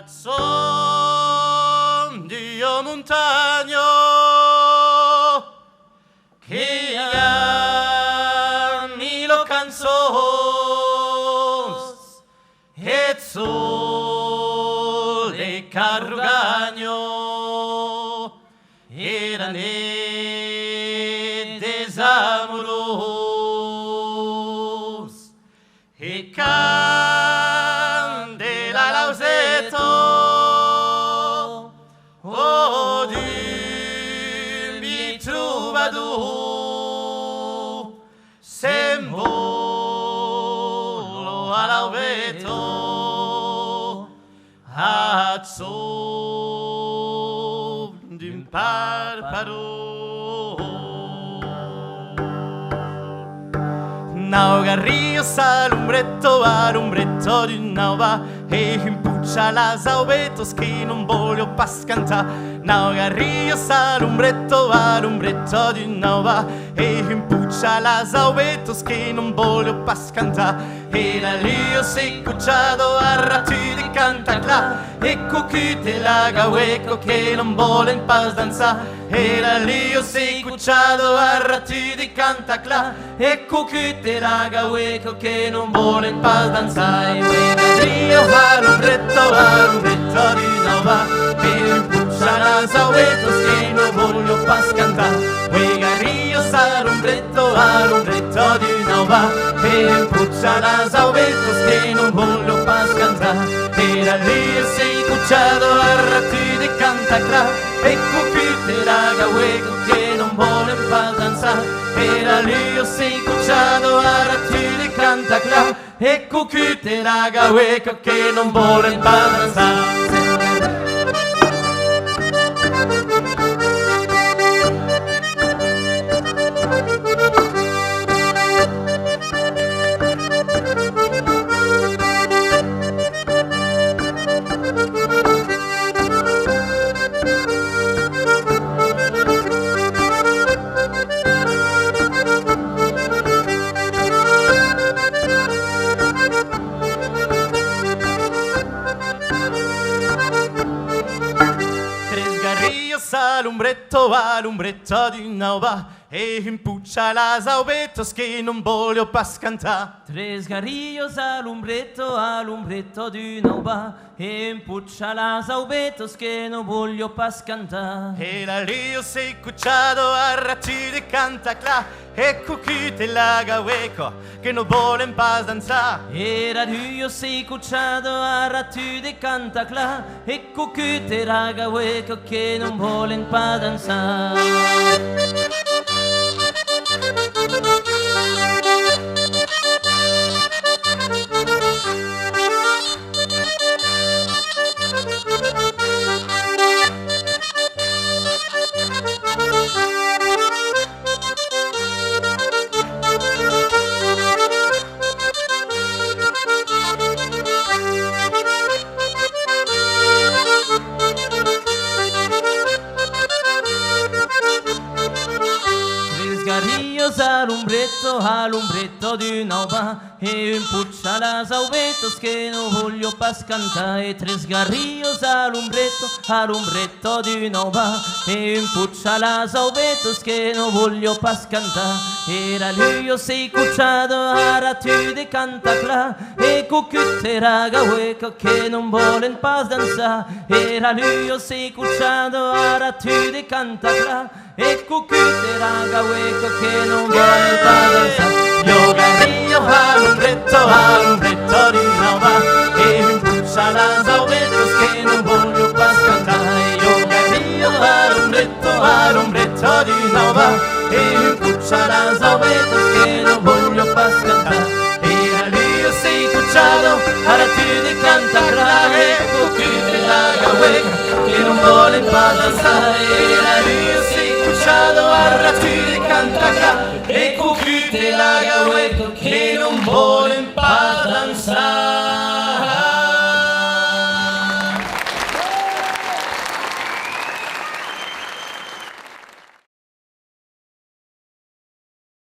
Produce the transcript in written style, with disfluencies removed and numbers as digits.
Som Dio montagno che anni lo canzons et sole carrugagno era ne desamoros e candela lauseto o dimmi troubadour sembolo all'auveto ad som d'un parparo Naugarrios all'ombretto di un'alba e impuccia las aubetos che non voglio pas cantà. Naugarrios all'ombretto di un'alba e impuccia las aubetos che non voglio pas cantà. E la lio se cucciado a rati di cantacla e cucute la gaweco che non volen pas danza. E la lio se cucciado a rati di cantacla e cucute la gaweco che non volen pas danza. E io all'ombretto di un'alba e impuccia las aubetos che non voglio pas cantà. Ríos all'ombretto di un'alba e impuccia las aubetos che non voglio pas cantà. Era lì sei cucciado a rati di cantacla e cucute la gaweco che non vuole pas danzar. Era lì sei cucciado a rati di cantacla e cucute la gaweco che non vuole pas danzar. All'ombretto di un'alba e impuccia las aubetos che non voglio pas cantà. Tres garrillos all'ombretto di un'alba e impuccia las aubetos che non voglio pas cantà. E la lio sei cucciado a rati di cantacla e cucute la gaweco che non volen pas danzar. Era io sei cucciado a rati di cantacla e cucute la gaweco che non volen pas danzar. All'ombretto di un'alba e impuccia las aubetos che non voglio pas cantare. Tres garrillos all'ombretto di un'alba e impuccia las aubetos che non voglio pas cantare. Era lui sei cucciado a rati di cantacla e cucute raga hueco che non volen pas danzare. Era lui sei cucciado a rati di cantacla e cucute raga hueco che non volen pas danzare. Io garrillo all'ombretto di un'alba e impuccia las aubetos che non voglio pas cantare. Io garrillo all'ombretto di un'alba e impuccia las aubetos che non voglio pas cantare. Era lì sei cucciado a rati di cantacla e cucute la gaweco che non volen pas danzare. Era lì sei cucciado a rati di cantacla e cucute la gaweco che non vuole